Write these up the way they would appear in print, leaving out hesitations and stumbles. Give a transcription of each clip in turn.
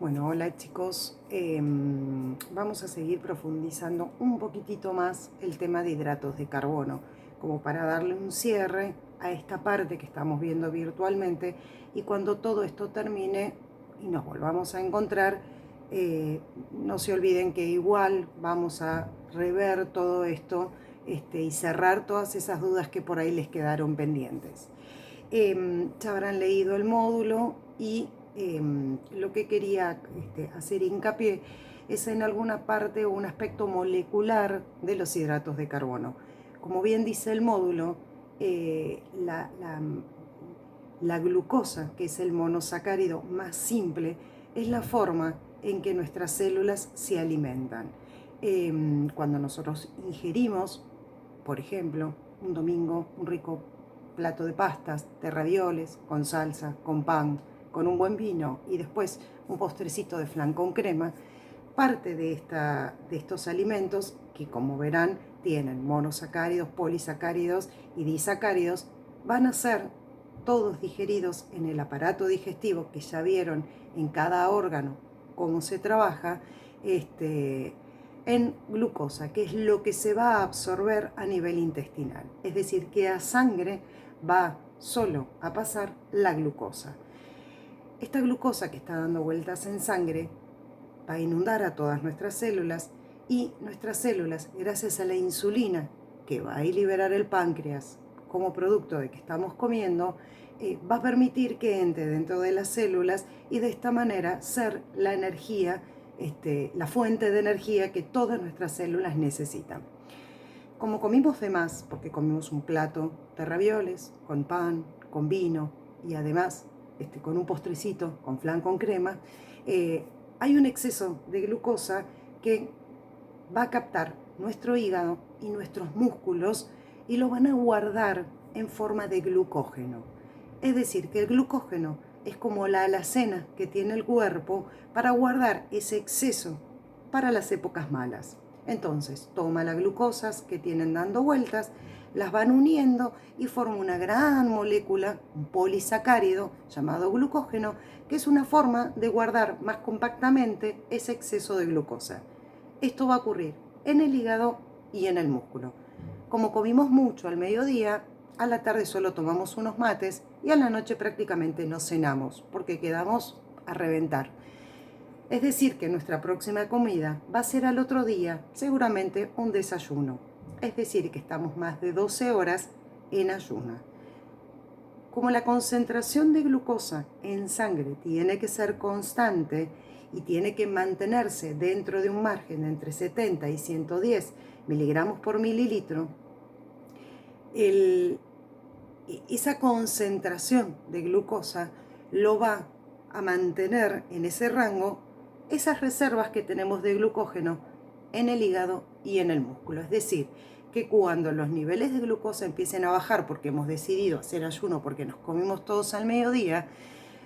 Bueno, hola chicos, vamos a seguir profundizando un poquitito más el tema de hidratos de carbono, como para darle un cierre a esta parte que estamos viendo virtualmente, y cuando todo esto termine y nos volvamos a encontrar, no se olviden que igual vamos a rever todo esto y cerrar todas esas dudas que por ahí les quedaron pendientes. Ya habrán leído el módulo y lo que quería hacer hincapié es en alguna parte o un aspecto molecular de los hidratos de carbono. Como bien dice el módulo, la glucosa, que es el monosacárido más simple, es la forma en que nuestras células se alimentan. Cuando nosotros ingerimos, por ejemplo, un domingo, un rico plato de pastas, de ravioles, con salsa, con pan, con un buen vino y después un postrecito de flan con crema, parte de estos alimentos, que como verán tienen monosacáridos, polisacáridos y disacáridos, van a ser todos digeridos en el aparato digestivo, que ya vieron en cada órgano cómo se trabaja, en glucosa, que es lo que se va a absorber a nivel intestinal. Es decir, que a sangre va solo a pasar la glucosa. Esta glucosa que está dando vueltas en sangre va a inundar a todas nuestras células, y nuestras células, gracias a la insulina que va a liberar el páncreas como producto de que estamos comiendo, va a permitir que entre dentro de las células y de esta manera ser la energía, la fuente de energía que todas nuestras células necesitan. Como comimos de más, porque comimos un plato de ravioles, con pan, con vino y además con un postrecito, con flan con crema, hay un exceso de glucosa que va a captar nuestro hígado y nuestros músculos y lo van a guardar en forma de glucógeno. Es decir, que el glucógeno es como la alacena que tiene el cuerpo para guardar ese exceso para las épocas malas. Entonces, toma las glucosas que tienen dando vueltas, las van uniendo y forma una gran molécula, un polisacárido llamado glucógeno, que es una forma de guardar más compactamente ese exceso de glucosa. Esto va a ocurrir en el hígado y en el músculo. Como comimos mucho al mediodía, a la tarde solo tomamos unos mates y a la noche prácticamente no cenamos porque quedamos a reventar. Es decir, que nuestra próxima comida va a ser al otro día, seguramente un desayuno. Es decir, que estamos más de 12 horas en ayuno. Como la concentración de glucosa en sangre tiene que ser constante y tiene que mantenerse dentro de un margen entre 70 y 110 miligramos por mililitro, esa concentración de glucosa lo va a mantener en ese rango esas reservas que tenemos de glucógeno en el hígado y en el músculo. Es decir, que cuando los niveles de glucosa empiecen a bajar porque hemos decidido hacer ayuno, porque nos comimos todos al mediodía,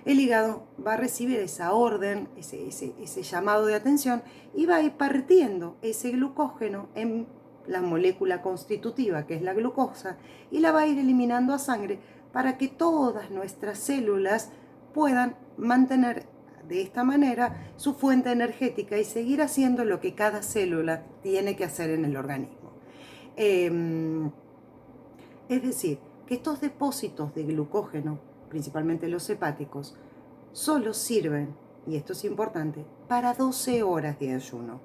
el hígado va a recibir esa orden, ese llamado de atención, y va a ir partiendo ese glucógeno en la molécula constitutiva, que es la glucosa, y la va a ir eliminando a sangre para que todas nuestras células puedan mantener de esta manera su fuente energética y seguir haciendo lo que cada célula tiene que hacer en el organismo. Es decir, que estos depósitos de glucógeno, principalmente los hepáticos, solo sirven, y esto es importante, para 12 horas de ayuno.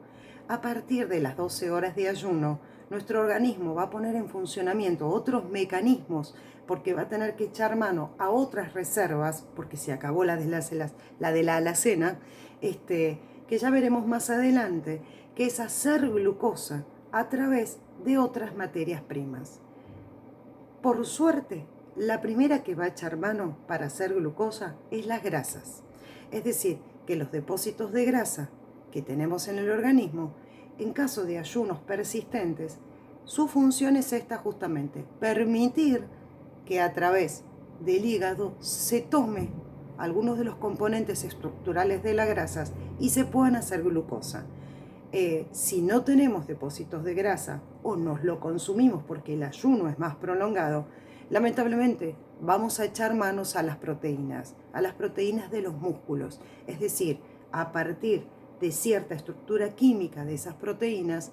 A partir de las 12 horas de ayuno, nuestro organismo va a poner en funcionamiento otros mecanismos, porque va a tener que echar mano a otras reservas, porque se acabó la de la alacena, que ya veremos más adelante, que es hacer glucosa a través de otras materias primas. Por suerte, la primera que va a echar mano para hacer glucosa es las grasas. Es decir, que los depósitos de grasa que tenemos en el organismo, en caso de ayunos persistentes, su función es esta justamente, permitir que a través del hígado se tome algunos de los componentes estructurales de las grasas y se puedan hacer glucosa. Si no tenemos depósitos de grasa o nos lo consumimos porque el ayuno es más prolongado, lamentablemente vamos a echar manos a las proteínas de los músculos, es decir, a partir de cierta estructura química de esas proteínas,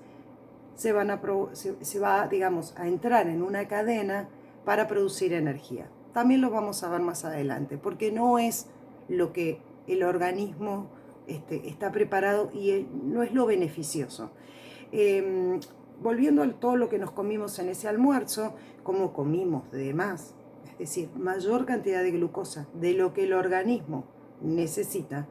se va, digamos, a entrar en una cadena para producir energía. También lo vamos a ver más adelante, porque no es lo que el organismo está preparado y no es lo beneficioso. Volviendo a todo lo que nos comimos en ese almuerzo, como comimos de más, es decir, mayor cantidad de glucosa de lo que el organismo necesita,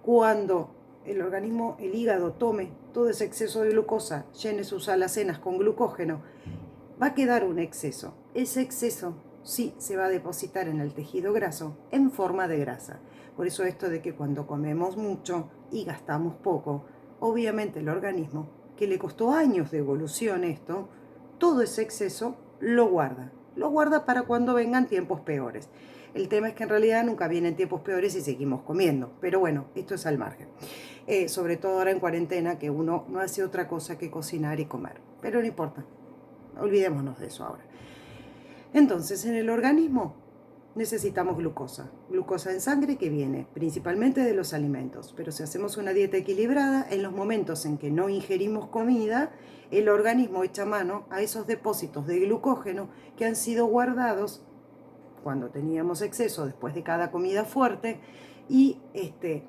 cuando el organismo, el hígado, tome todo ese exceso de glucosa, llene sus alacenas con glucógeno, va a quedar un exceso. Ese exceso sí se va a depositar en el tejido graso en forma de grasa. Por eso esto de que cuando comemos mucho y gastamos poco, obviamente el organismo, que le costó años de evolución esto, todo ese exceso lo guarda. Lo guarda para cuando vengan tiempos peores. El tema es que en realidad nunca vienen tiempos peores y seguimos comiendo. Pero bueno, esto es al margen. Sobre todo ahora en cuarentena, que uno no hace otra cosa que cocinar y comer. Pero no importa. Olvidémonos de eso ahora. Entonces, en el organismo necesitamos glucosa. Glucosa en sangre que viene principalmente de los alimentos. Pero si hacemos una dieta equilibrada, en los momentos en que no ingerimos comida, el organismo echa mano a esos depósitos de glucógeno que han sido guardados cuando teníamos exceso después de cada comida fuerte y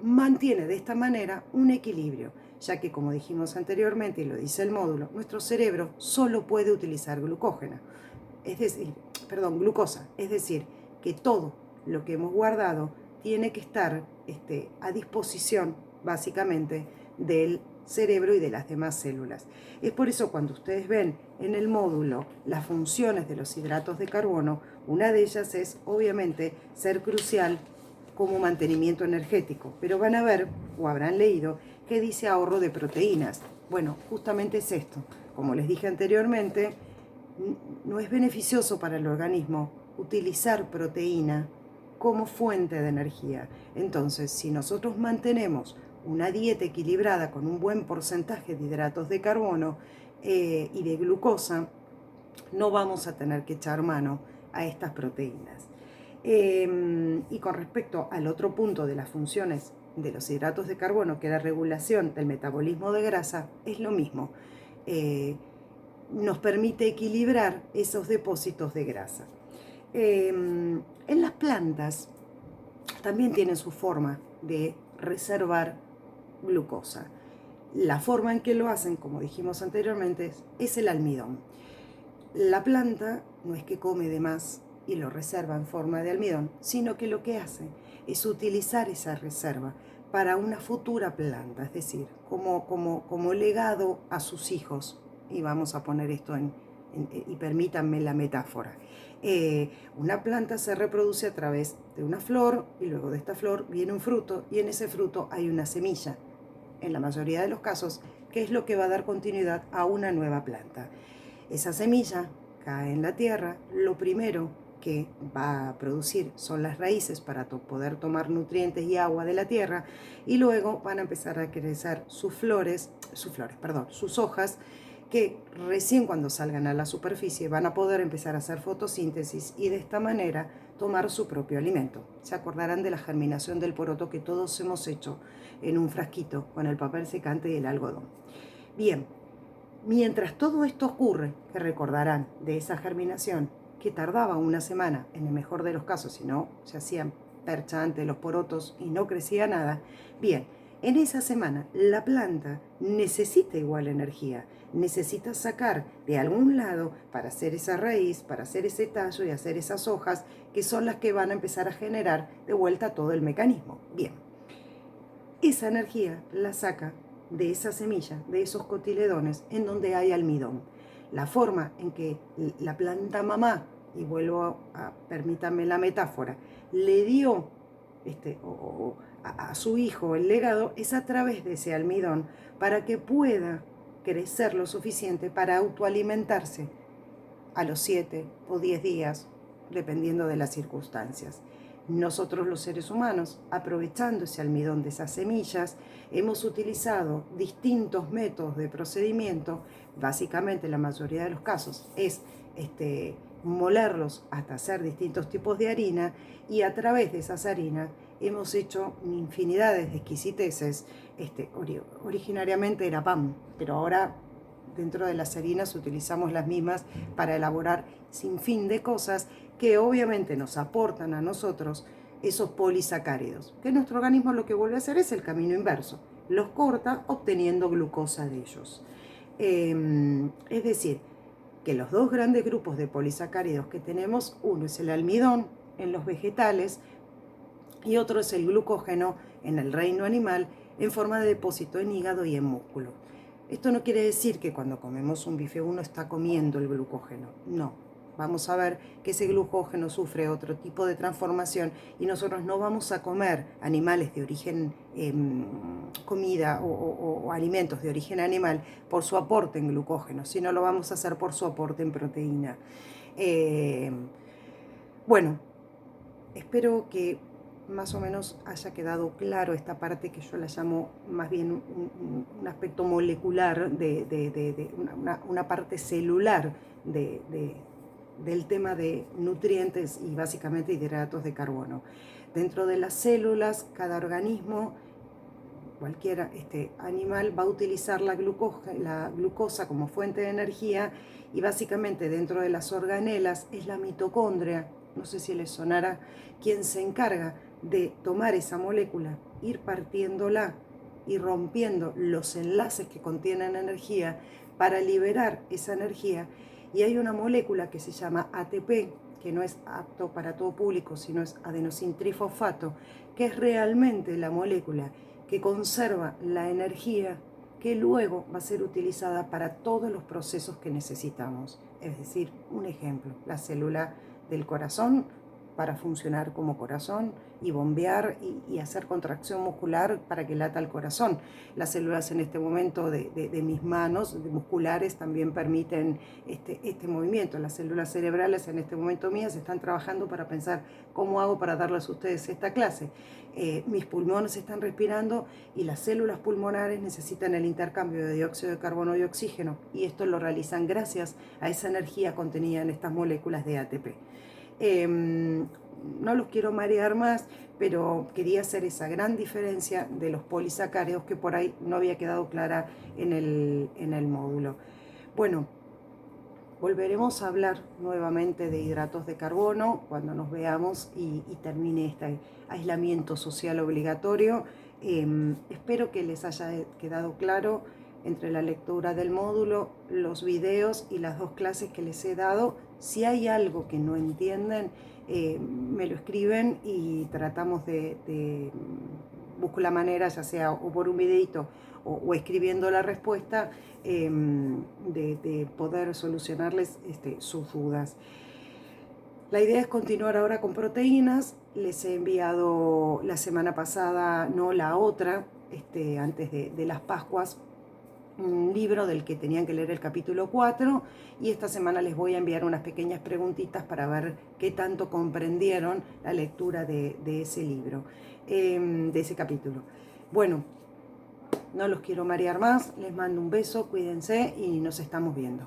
mantiene de esta manera un equilibrio, ya que como dijimos anteriormente y lo dice el módulo, nuestro cerebro solo puede utilizar glucógeno, glucosa, es decir, que todo lo que hemos guardado tiene que estar a disposición básicamente del cerebro y de las demás células. Es por eso cuando ustedes ven en el módulo las funciones de los hidratos de carbono, una de ellas es obviamente ser crucial como mantenimiento energético, pero van a ver o habrán leído que dice ahorro de proteínas. Bueno, justamente es esto. Como les dije anteriormente, no es beneficioso para el organismo utilizar proteína como fuente de energía. Entonces, si nosotros mantenemos una dieta equilibrada con un buen porcentaje de hidratos de carbono y de glucosa, no vamos a tener que echar mano a estas proteínas. Y con respecto al otro punto de las funciones de los hidratos de carbono, que es la regulación del metabolismo de grasa, es lo mismo. Nos permite equilibrar esos depósitos de grasa. En las plantas también tienen su forma de reservar glucosa. La forma en que lo hacen, como dijimos anteriormente, es el almidón. La planta no es que come de más y lo reserva en forma de almidón, sino que lo que hace es utilizar esa reserva para una futura planta, es decir, como legado a sus hijos. Y vamos a poner esto y permítanme la metáfora. Una planta se reproduce a través de una flor y luego de esta flor viene un fruto y en ese fruto hay una semilla, en la mayoría de los casos, que es lo que va a dar continuidad a una nueva planta. Esa semilla cae en la tierra, lo primero que va a producir son las raíces para poder tomar nutrientes y agua de la tierra y luego van a empezar a crecer sus hojas, que recién cuando salgan a la superficie van a poder empezar a hacer fotosíntesis y de esta manera tomar su propio alimento. Se acordarán de la germinación del poroto que todos hemos hecho en un frasquito con el papel secante y el algodón. Bien, mientras todo esto ocurre, que recordarán de esa germinación que tardaba una semana, en el mejor de los casos, si no se hacían percha ante los porotos y no crecía nada, bien, en esa semana la planta necesita igual energía, necesita sacar de algún lado para hacer esa raíz, para hacer ese tallo y hacer esas hojas que son las que van a empezar a generar de vuelta todo el mecanismo. Bien, esa energía la saca de esa semilla, de esos cotiledones en donde hay almidón. La forma en que la planta mamá, y permítanme la metáfora, le dio a su hijo el legado es a través de ese almidón para que pueda crecer lo suficiente para autoalimentarse a los 7 o 10 días, dependiendo de las circunstancias. Nosotros los seres humanos, aprovechando ese almidón de esas semillas, hemos utilizado distintos métodos de procedimiento, básicamente la mayoría de los casos es molerlos hasta hacer distintos tipos de harina y a través de esas harinas hemos hecho infinidades de exquisiteces. Originariamente era pan, pero ahora dentro de las harinas utilizamos las mismas para elaborar sin fin de cosas que obviamente nos aportan a nosotros esos polisacáridos, que nuestro organismo lo que vuelve a hacer es el camino inverso, los corta obteniendo glucosa de ellos. Es decir, que los dos grandes grupos de polisacáridos que tenemos, uno es el almidón en los vegetales y otro es el glucógeno en el reino animal en forma de depósito en hígado y en músculo. Esto no quiere decir que cuando comemos un bife uno está comiendo el glucógeno, no. Vamos a ver que ese glucógeno sufre otro tipo de transformación y nosotros no vamos a comer animales de origen, comida o alimentos de origen animal por su aporte en glucógeno, sino lo vamos a hacer por su aporte en proteína. Bueno, espero que más o menos haya quedado claro esta parte que yo la llamo más bien un aspecto molecular, una parte celular del tema de nutrientes y básicamente hidratos de carbono. Dentro de las células, cada organismo, cualquier animal, va a utilizar la glucosa como fuente de energía y básicamente dentro de las organelas es la mitocondria, no sé si les sonará, quien se encarga de tomar esa molécula, ir partiéndola y rompiendo los enlaces que contienen energía para liberar esa energía. Y hay una molécula que se llama ATP, que no es apto para todo público, sino es adenosintrifosfato, que es realmente la molécula que conserva la energía que luego va a ser utilizada para todos los procesos que necesitamos. Es decir, un ejemplo, la célula del corazón para funcionar como corazón y bombear y hacer contracción muscular para que lata el corazón. Las células en este momento de mis manos musculares también permiten este movimiento. Las células cerebrales en este momento mías están trabajando para pensar cómo hago para darles a ustedes esta clase. Mis pulmones están respirando y las células pulmonares necesitan el intercambio de dióxido de carbono y oxígeno y esto lo realizan gracias a esa energía contenida en estas moléculas de ATP. No los quiero marear más, pero quería hacer esa gran diferencia de los polisacáridos que por ahí no había quedado clara en el módulo. Bueno, volveremos a hablar nuevamente de hidratos de carbono cuando nos veamos y termine este aislamiento social obligatorio. Espero que les haya quedado claro entre la lectura del módulo, los videos y las dos clases que les he dado. Si hay algo que no entienden, me lo escriben y tratamos busco la manera, ya sea o por un videito o escribiendo la respuesta, de poder solucionarles sus dudas. La idea es continuar ahora con proteínas. Les he enviado la semana pasada, no la otra, antes de las Pascuas, un libro del que tenían que leer el capítulo 4 y esta semana les voy a enviar unas pequeñas preguntitas para ver qué tanto comprendieron la lectura de ese libro, de ese capítulo. Bueno, no los quiero marear más, les mando un beso, cuídense y nos estamos viendo.